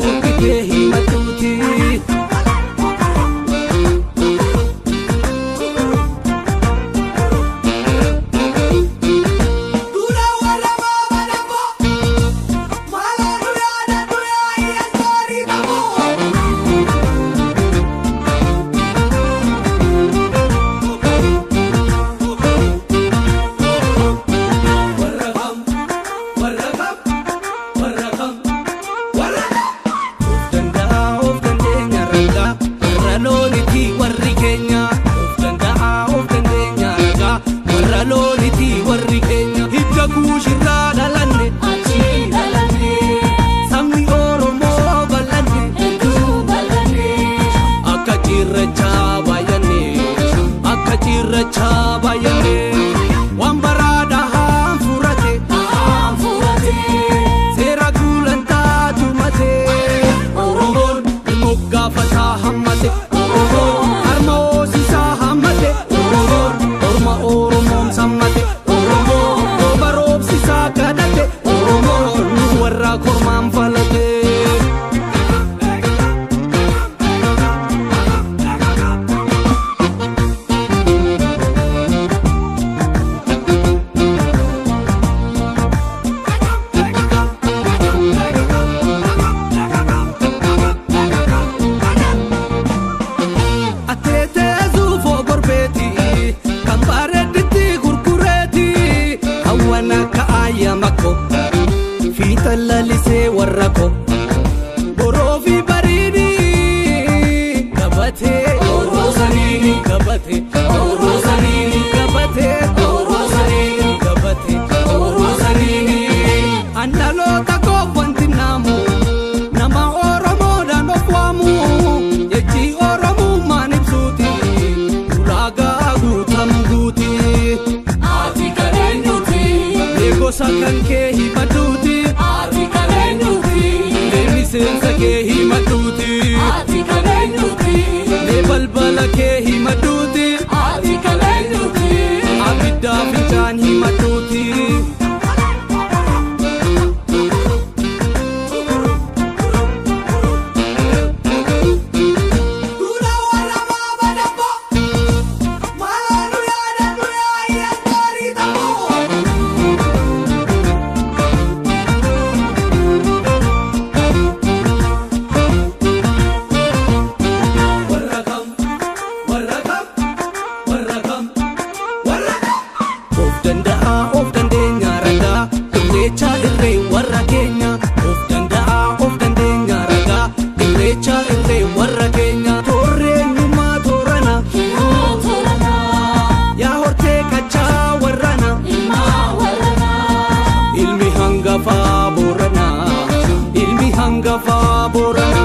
buqqee himatuuti. Lalisee warra ko boroo fi bareedi gabatee roosaniini gabatee roosaniini gabatee roosaniini gabatee roosaniini andaloota ko wanti naamu nama Oromoodhaan of waamu jechi Oromummaan ibsuuti ulaagaa guutamu guuti ati kaleenyuuti gosa kan kee himatuuti. Senza che himatuti ati kaleenyuuti ne balbala ke himatuti ati kaleenyuuti abidda fincaan himatuti. Ilmi hangafa Borana